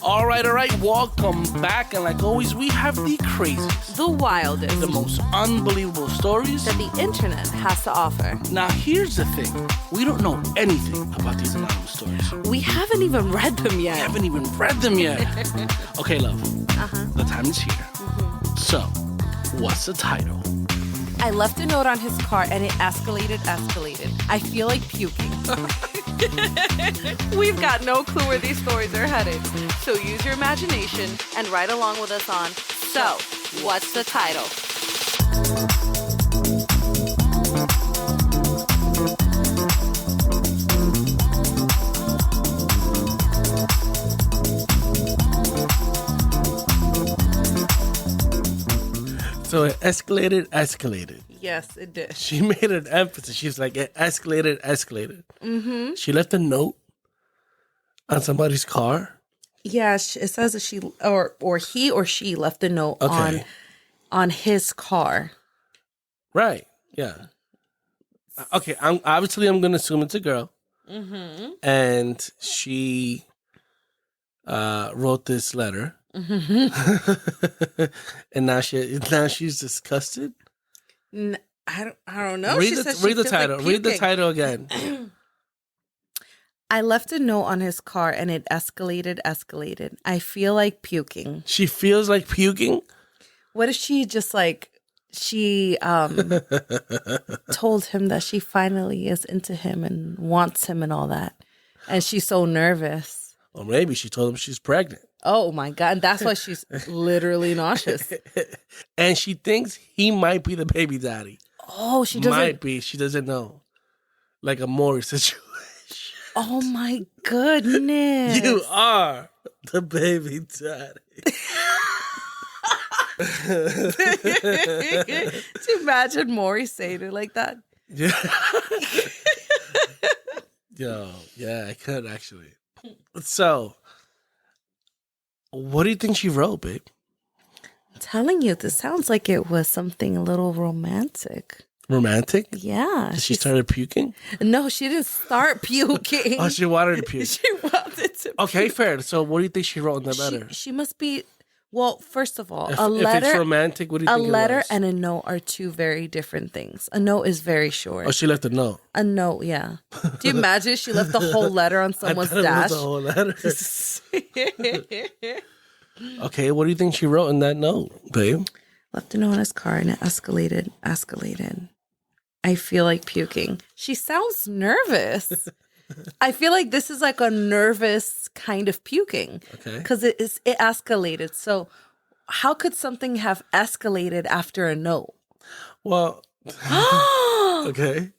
All right. Welcome back. And like always, we have the craziest, The wildest. the most unbelievable stories that the internet has to offer. Now, here's the thing. We don't know anything about these anonymous stories. We haven't even read them We yet. haven't even read them yet. Okay, love. The time is here. So, what's the title? I left a note on his car and it escalated. I feel like puking. We've got no clue where these stories are headed. So use your imagination and ride along with us on So, What's the Title? So it escalated. Yes, it did. She made an emphasis. She's like, it escalated. Mm-hmm. She left a note on somebody's car. Yeah, it says that she or he or she left a note on his car. Right. Yeah. Okay. I'm gonna assume it's a girl. Mm-hmm. And she wrote this letter. Mm-hmm. And now she's disgusted. I don't know. Read the title. Read the title again. I left a note on his car and it escalated. I feel like puking. She feels like puking? What if she just like she told him that she finally is into him and wants him and all that. And she's so nervous. Or maybe she told him she's pregnant. Oh my God. And that's why she's literally nauseous. And she thinks he might be the baby daddy. Oh, she doesn't. Might be. She doesn't know. Like a Maury situation. Oh my goodness. You are the baby daddy. Do you imagine Maury saying it like that? Yeah. Yo, yeah, I could actually. So, what do you think she wrote, babe? I'm telling you, this sounds like it was something a little romantic. Romantic? Yeah. She started puking? No, she didn't start puking. Oh, she wanted to puke. She wanted to Okay, puke. fair. So what do you think she wrote in the letter? She must be, well, first of all, If a letter. If it's romantic, what do you think a letter it was? and a note are two very different things. A note is very short. Oh, she left a note. A note, yeah. Do you imagine she left the whole letter on someone's I dash? the whole letter. Okay, what do you think she wrote in that note, babe? Left a note on his car and it escalated. I feel like puking. She sounds nervous. I feel like this is like a nervous kind of puking. Okay. Because it escalated. So how could something have escalated after a note? Well, okay.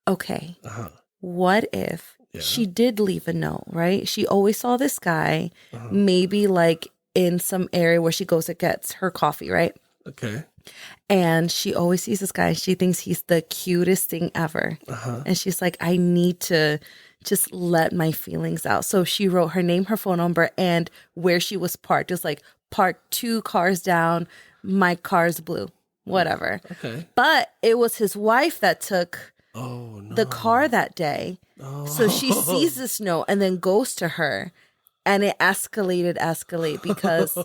Okay. Uh-huh. What if she did leave a note, right? She always saw this guy, maybe like in some area where she goes and gets her coffee, right? Okay. And she always sees this guy and she thinks he's the cutest thing ever. And she's like, I need to just let my feelings out. So she wrote her name, her phone number, and where she was parked. Just like parked 2 cars down, my car's blue, whatever. Okay. But it was his wife that took the car that day. Oh. So she sees this note and then goes to her. And it escalate because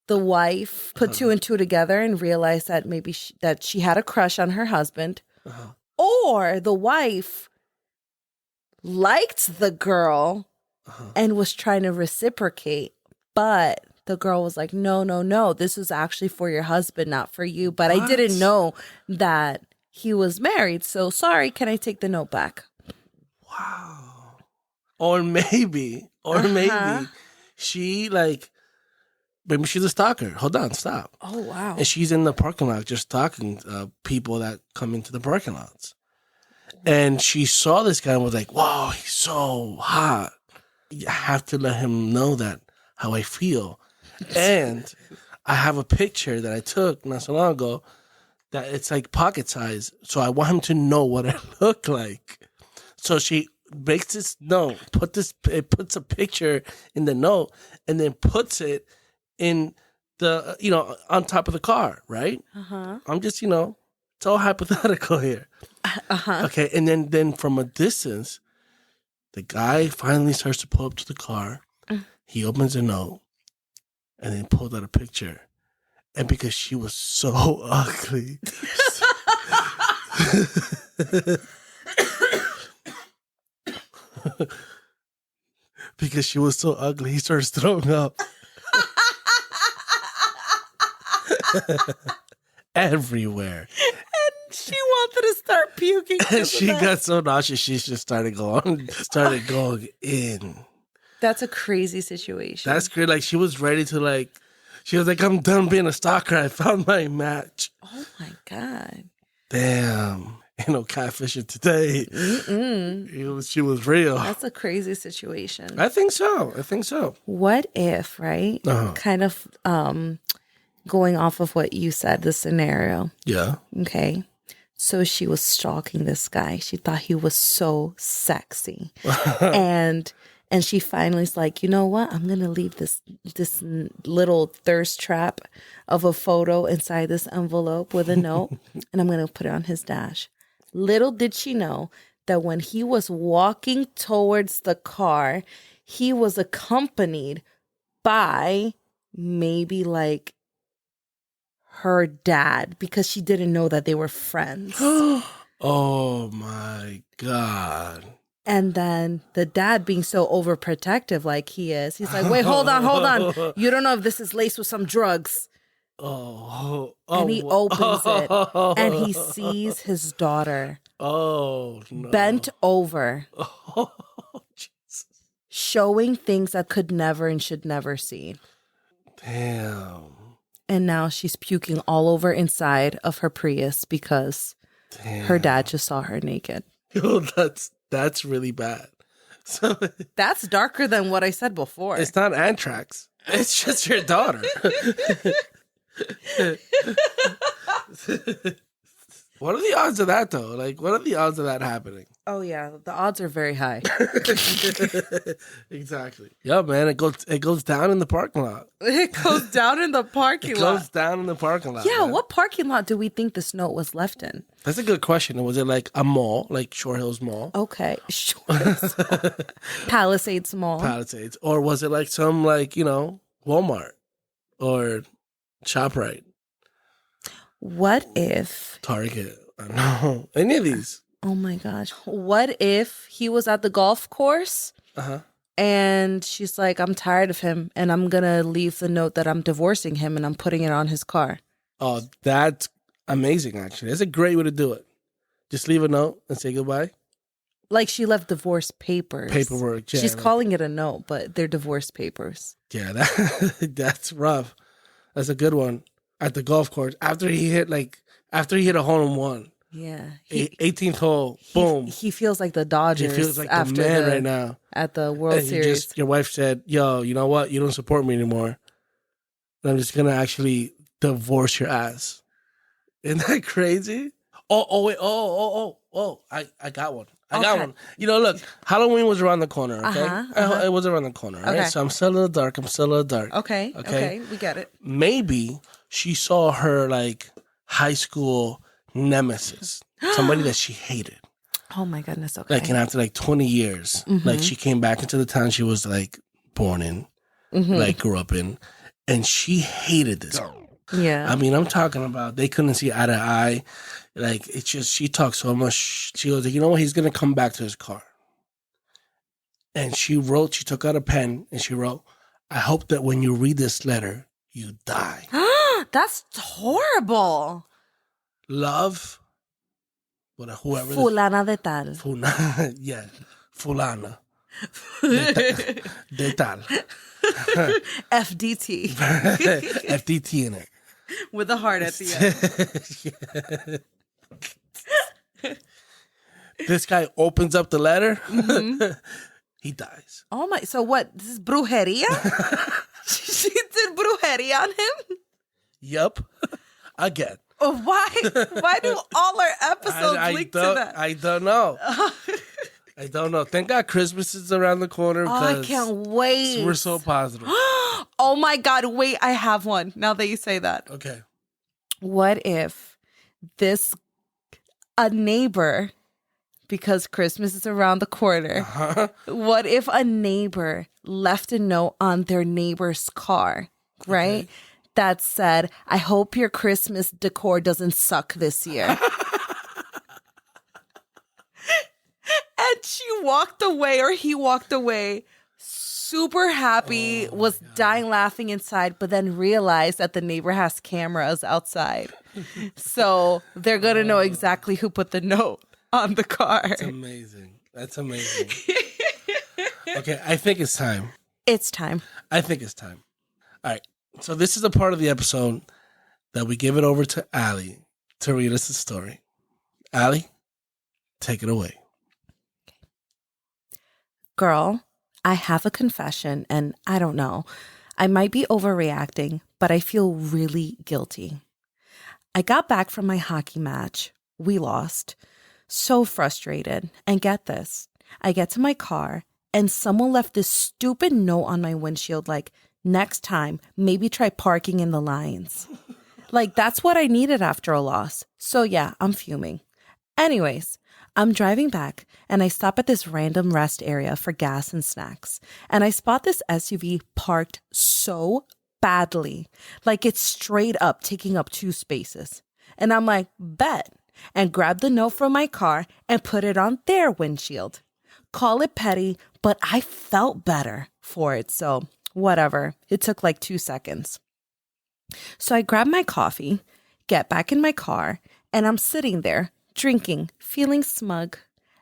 the wife put 2 and 2 together and realized that maybe that she had a crush on her husband, or the wife liked the girl and was trying to reciprocate, but the girl was like, no, this is actually for your husband, not for you. But I didn't know that he was married, so sorry, can I take the note back? Wow. Or maybe she maybe she's a stalker. Hold on, stop. Oh, wow. And she's in the parking lot just stalking people that come into the parking lots. And she saw this guy and was like, wow, he's so hot. I have to let him know that how I feel. And I have a picture that I took not so long ago that it's like pocket size. So I want him to know what I look like. So she makes this note, it puts a picture in the note and then puts it in the, on top of the car, right? I'm just, it's all hypothetical here. Okay. And then from a distance, The guy finally starts to pull up to the car. He opens a note and then pulled out a picture. And because she was so ugly. Because she was so ugly, he starts throwing up. Everywhere. And she wanted to start puking. And she got so nauseous, she just started going in. That's a crazy situation. That's great. Like, she was ready to, like, she was like, I'm done being a stalker. I found my match. Oh, my God. Damn. Ain't no catfishing today. She was real. That's a crazy situation. I think so. What if, right? Kind of going off of what you said, the scenario. Yeah. Okay. So she was stalking this guy. She thought he was so sexy. and she finally is like, you know what? I'm going to leave this little thirst trap of a photo inside this envelope with a note, and I'm going to put it on his dash. Little did she know that when he was walking towards the car, he was accompanied by maybe like her dad, because she didn't know that they were friends. Oh my God. And then the dad, being so overprotective like he is, he's like, wait, hold on. You don't know if this is laced with some drugs. And he opens it and he sees his daughter bent over, Jesus. showing things that could never and should never see. Damn. And now she's puking all over inside of her Prius because her dad just saw her naked. Yo, that's really bad. So that's darker than what I said before. It's not anthrax. It's just your daughter. What are the odds of that, though? Like, what are the odds of that happening? Oh, yeah. The odds are very high. Exactly. Yeah, man. It goes down in the parking lot. It goes down in the parking lot. It goes down in the parking lot. Yeah, man. what parking lot do we think this note was left in? That's a good question. Was it like a mall, like Short Hills Mall? Okay. Palisades Mall. Palisades. Or was it like some, like, Walmart or ShopRite? What if... Target. I don't know. Any of these. Oh my gosh. What if he was at the golf course and she's like, I'm tired of him and I'm going to leave the note that I'm divorcing him and I'm putting it on his car? Oh, that's amazing, actually. That's a great way to do it. Just leave a note and say goodbye. Like she left divorce papers. Paperwork, yeah. She's calling it a note, but they're divorce papers. Yeah, that's rough. That's a good one. At the golf course, after he hit a hole-in-one. Yeah. 18th hole, boom. He feels like the Dodgers. He feels like the man right now. At the World Series. Your wife said, yo, you know what? You don't support me anymore. And I'm just going to actually divorce your ass. Isn't that crazy? Wait. I got one. I got one. Look, Halloween was around the corner, okay? It was around the corner, right? Okay. So I'm still in the dark. Okay, we get it. Maybe she saw her, like, high school nemesis, somebody that she hated. Oh my goodness, okay. Like, and after like 20 years, like she came back into the town she was like born in, like grew up in, and she hated this girl. Yeah. I mean, I'm talking about they couldn't see eye to eye. Like, it's just, she talked so much. She was like, you know what? He's going to come back to his car. And she took out a pen and she wrote, I hope that when you read this letter, you die. That's horrible. Love, whoever. Fulana de tal. Yeah, fulana. De tal. FDT. FDT in it. With a heart at the end. This guy opens up the letter. He dies. Oh my, so what? This is brujeria? She did brujeria on him? Yup. Again. Oh, why? Why do all our episodes link to that? I don't know. I don't know. Thank God Christmas is around the corner. Oh, I can't wait. We're so positive. Oh my God. Wait, I have one now that you say that. Okay. What if a neighbor because Christmas is around the corner. What if a neighbor left a note on their neighbor's car, right? That said, I hope your Christmas decor doesn't suck this year. And she walked away, or he walked away, super happy, was dying laughing inside, but then realized that the neighbor has cameras outside. So they're going to know exactly who put the note on the car. That's amazing. That's amazing. Okay, I think it's time. It's time. I think it's time. All right. So this is a part of the episode that we give it over to Allie to read us the story. Allie, take it away. Girl, I have a confession, and I don't know. I might be overreacting, but I feel really guilty. I got back from my hockey match. We lost. So frustrated. And get this. I get to my car, and someone left this stupid note on my windshield like, next time, maybe try parking in the lines. Like, that's what I needed after a loss. So yeah, I'm fuming. Anyways, I'm driving back, and I stop at this random rest area for gas and snacks. And I spot this SUV parked so badly, like it's straight up taking up 2 spaces. And I'm like, bet, and grab the note from my car and put it on their windshield. Call it petty, but I felt better for it, so whatever. It took like 2 seconds. So I grab my coffee, get back in my car, and I'm sitting there, drinking, feeling smug.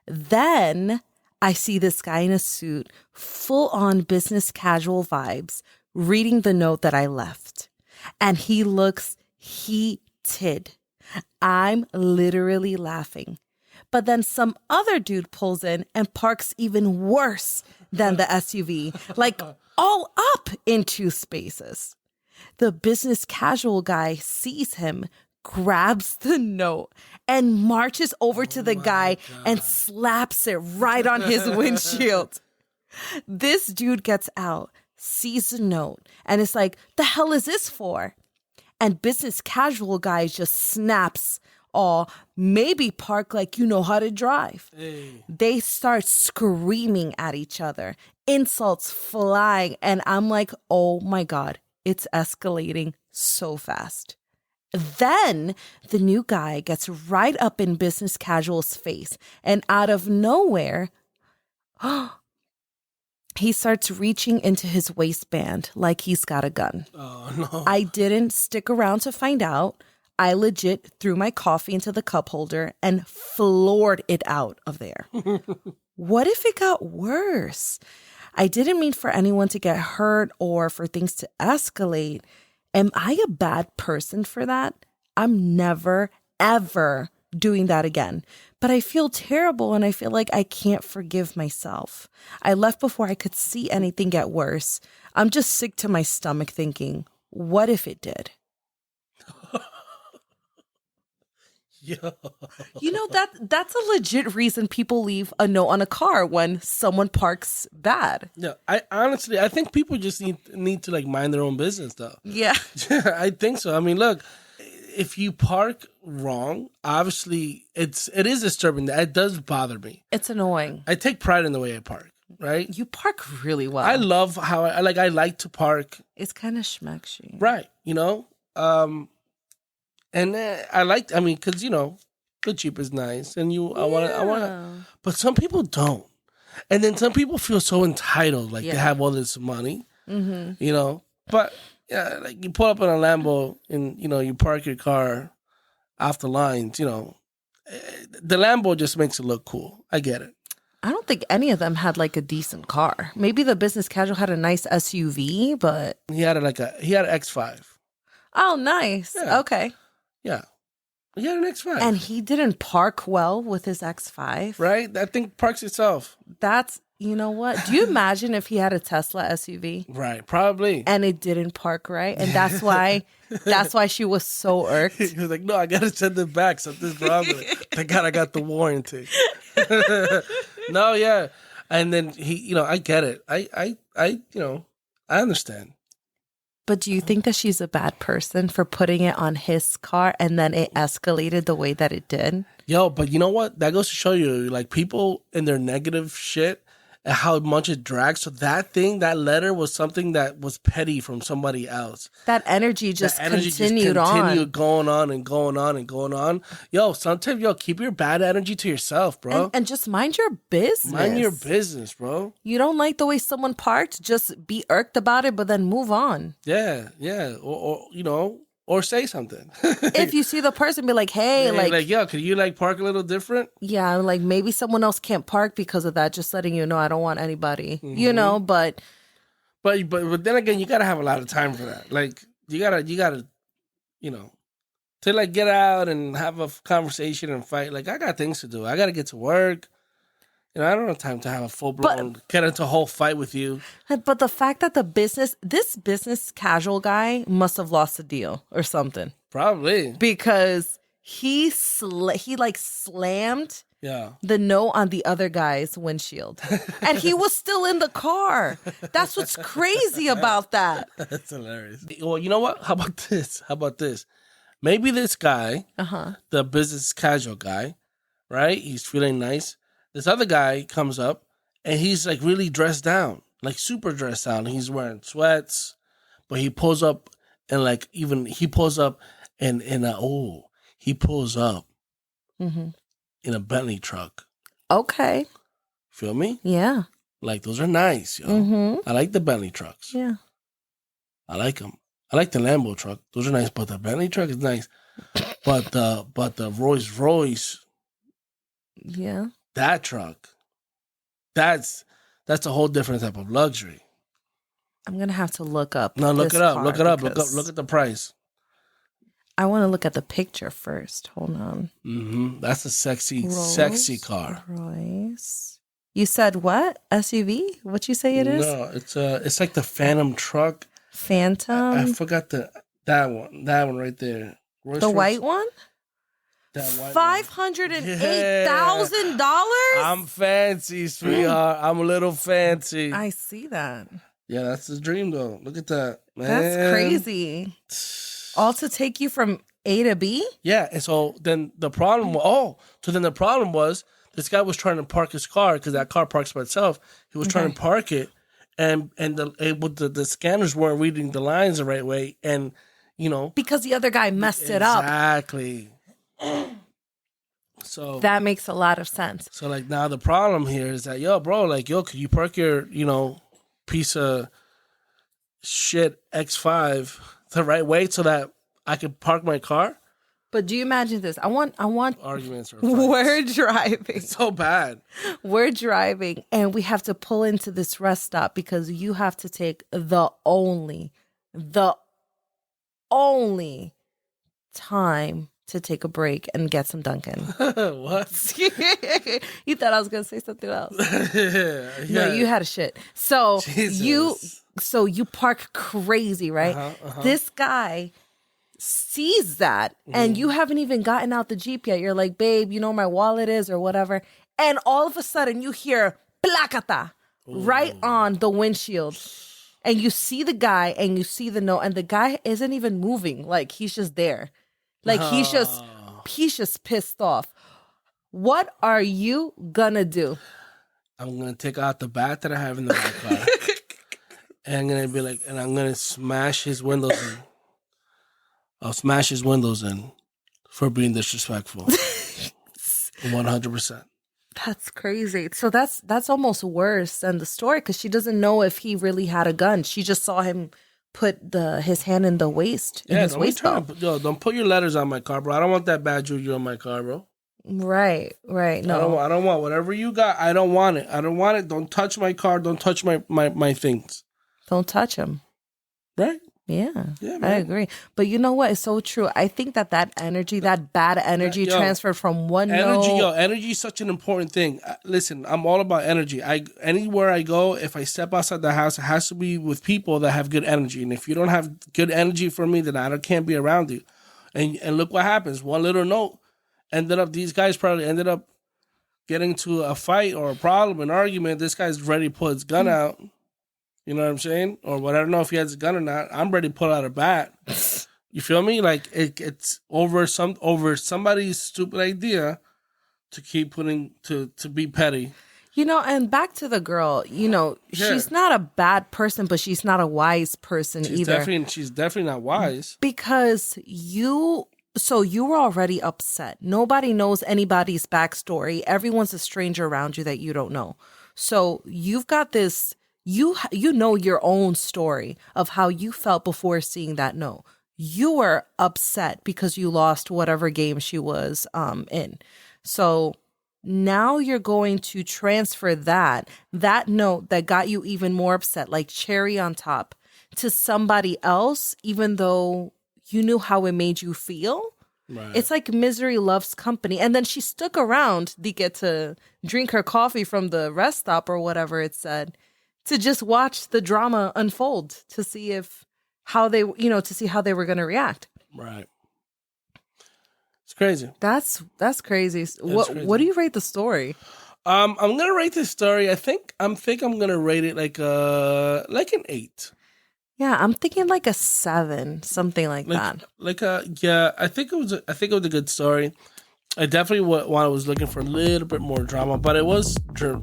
Then I see this guy in a suit, full on business casual vibes, reading the note that I left. And he looks heated. I'm literally laughing. But then some other dude pulls in and parks even worse than the SUV, like all up in 2 spaces. The business casual guy sees him, grabs the note, and marches over to the guy and slaps it right on his windshield. This dude gets out, sees the note, and is like, the hell is this for? And business casual guy just snaps, maybe park like you know how to drive. Hey. They start screaming at each other, insults flying, and I'm like, oh my God, it's escalating so fast. Then the new guy gets right up in business casual's face, and out of nowhere, he starts reaching into his waistband like he's got a gun. Oh, no. I didn't stick around to find out. I legit threw my coffee into the cup holder and floored it out of there. What if it got worse? I didn't mean for anyone to get hurt or for things to escalate. Am I a bad person for that? I'm never, ever doing that again. But I feel terrible, and I feel like I can't forgive myself. I left before I could see anything get worse. I'm just sick to my stomach thinking, what if it did? Yo. You know, that's a legit reason people leave a note on a car when someone parks bad. Yeah, I think people just need to like mind their own business though. Yeah. I think so. I mean, look, if you park wrong, obviously it is disturbing. That does bother me. It's annoying. I take pride in the way I park, right? You park really well. I love how I like to park. It's kind of schmeckshy. Right, you know? And because, you know, the Jeep is nice and I want to, but some people don't. And then some people feel so entitled, like they have all this money, you know? But yeah, like you pull up in a Lambo and, you know, you park your car off the lines, you know, the Lambo just makes it look cool. I get it. I don't think any of them had like a decent car. Maybe the business casual had a nice SUV, but He had an X5. oh, nice. Yeah. Okay. Yeah. He had an X5. And he didn't park well with his X5. Right? That thing parks itself. That's, you know what? Do you imagine if he had a Tesla SUV? Right. Probably. And it didn't park right? And that's why she was so irked. He was like, no, I got to send it back. Something's wrong with it. Thank God I got the warranty. No, yeah. And then he, you know, I get it. I you know, I understand. But do you think that she's a bad person for putting it on his car and then it escalated the way that it did? Yo, but you know what? That goes to show you, like, people in their negative shit and how much it drags. So that letter was something that was petty from somebody else. That energy just continued going on and going on and going on. Yo, sometimes, keep your bad energy to yourself, bro. And just mind your business. Mind your business, bro. You don't like the way someone parked, just be irked about it, but then move on. Yeah. Or say something. If you see the person, be like, hey, yo, can you park a little different? Yeah, like maybe someone else can't park because of that. Just letting you know, I don't want anybody, but then again, you gotta have a lot of time for that. Like you gotta, to get out and have a conversation and fight. Like I got things to do. I gotta get to work. I don't have time to have a full-blown, get into a whole fight with you. But the fact that this business casual guy must have lost a deal or something. Probably. Because he slammed the note on the other guy's windshield. And he was still in the car. That's what's crazy about that. That's hilarious. Well, you know what? How about this? Maybe this guy, the business casual guy, right? He's feeling nice. This other guy comes up and he's really dressed down, super dressed down. He's wearing sweats, but he pulls up and he pulls up in a Bentley truck. Okay. Feel me? Yeah. Those are nice, yo. Mm-hmm. I like the Bentley trucks. Yeah. I like them. I like the Lambo truck. Those are nice, but the Bentley truck is nice. But the Rolls Royce. Yeah. That truck, that's a whole different type of luxury. I'm gonna have to look up. No, look it up. Look at the price. I want to look at the picture first. Hold on. Mm-hmm. That's a sexy car. Royce. You said what? SUV? What you say it is? No, it's like the Phantom truck. Phantom. I forgot that one right there. The white one. $508,000. I'm fancy, sweetheart. I'm a little fancy. I see that. Yeah, that's the dream, though. Look at that, man. That's crazy. All to take you from A to B? Yeah, and so then the problem was this guy was trying to park his car because that car parks by itself. He was trying to park it, and the scanners weren't reading the lines the right way, and because the other guy messed it up. Exactly. So that makes a lot of sense. So now the problem here is that could you park your piece of shit X5 the right way so that I could park my car? But do you imagine this? I want arguments. We're driving. It's so bad. We're driving and we have to pull into this rest stop because you have to take the only time to take a break and get some Dunkin'. What? You thought I was gonna say something else. Yeah. No, you had a shit. So Jesus. you park crazy, right? This guy sees that and you haven't even gotten out the Jeep yet. You're like, babe, you know where my wallet is or whatever. And all of a sudden you hear placata right on the windshield. And you see the guy and you see the note and the guy isn't even moving. He's just there. He's just pissed off. What are you gonna do? I'm gonna take out the bat that I have in the back car. And I'm gonna be and I'm gonna smash his windows in. I'll smash his windows in for being disrespectful. 100%. That's crazy. So that's almost worse than the story because she doesn't know if he really had a gun. She just saw him put his hand in the waist. Yeah, don't put your letters on my car, bro. I don't want that bad juju on my car, bro. Right. No, I don't want whatever you got. I don't want it. Don't touch my car. Don't touch my things. Don't touch him. Right? Yeah, man. I agree. But you know what? It's so true. I think that energy, that bad energy transferred from one note. Energy is such an important thing. Listen, I'm all about energy. Anywhere I go, if I step outside the house, it has to be with people that have good energy. And if you don't have good energy for me, then I can't be around you. And look what happens. One little note these guys probably ended up getting to a fight or a problem, an argument. This guy's ready to pull his gun out. You know what I'm saying? Or what? I don't know if he has a gun or not. I'm ready to pull out a bat. You feel me? Like it's over somebody's stupid idea to keep putting to be petty. You know, and back to the girl, you know, she's not a bad person, but she's not a wise person either. She's definitely not wise. Because you were already upset. Nobody knows anybody's backstory. Everyone's a stranger around you that you don't know. So you've got this, you know your own story of how you felt before seeing that note. You were upset because you lost whatever game she was in. So now you're going to transfer that note that got you even more upset, like cherry on top, to somebody else, even though you knew how it made you feel. Right. It's like misery loves company. And then she stuck around to get to drink her coffee from the rest stop or whatever it said, to just watch the drama unfold, to see how they were going to react. Right. It's crazy. That's crazy. What do you rate the story? I'm gonna rate this story. I think I'm gonna rate it like an 8. Yeah, I'm thinking like a 7, something like that. I think it was a good story. I definitely was looking for a little bit more drama, but it was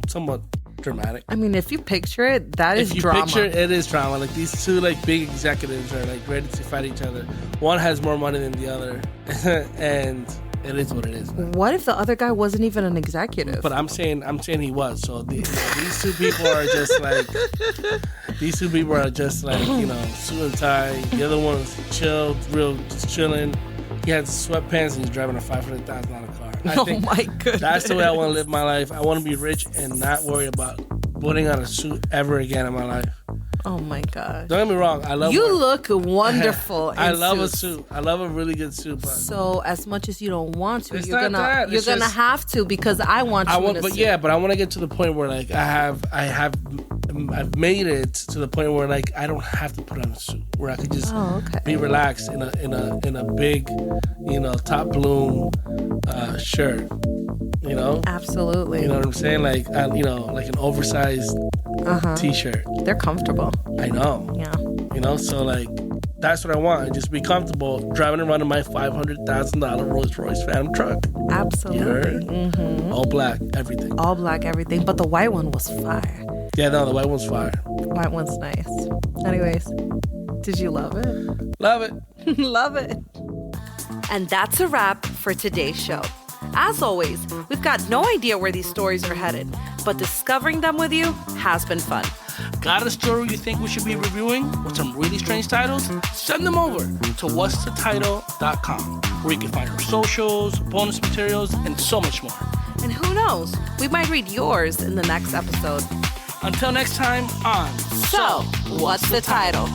somewhat dramatic. I mean, if you picture it, that is drama. If you picture it, is drama. Like these two like big executives are like ready to fight each other. One has more money than the other, and it is what it is. Man. What if the other guy wasn't even an executive? But I'm saying he was. So these two people are just like suit and tie. The other one's just chilling. He has sweatpants and he's driving a $500,000 car. I think my goodness. That's the way I want to live my life. I want to be rich and not worry about putting on a suit ever again in my life. Oh my God. Don't get me wrong. I love You look wonderful in I love suits. a suit. I love a really good suit. But so as much as you don't want to, you're gonna just, have to, because I want you in a suit. Yeah, but I want to get to the point where like I've made it to the point where like I don't have to put on a suit, where I could just be relaxed in a big, top bloom shirt. You know? Absolutely. You know what I'm saying? Like like an oversized t-shirt. They're comfortable. I know. Yeah. So like that's what I want. Just be comfortable driving around in my $500,000 Rolls Royce Phantom truck. Absolutely. Mm-hmm. All black, everything. All black, everything. But the white one was fire. Yeah, no, the white one's fire. White one's nice. Anyways, did you love it? Love it. Love it. And that's a wrap for today's show. As always, we've got no idea where these stories are headed, but discovering them with you has been fun. Got a story you think we should be reviewing with some really strange titles? Send them over to what'sthetitle.com, where you can find our socials, bonus materials, and so much more. And who knows, we might read yours in the next episode. Until next time on So, what's the title?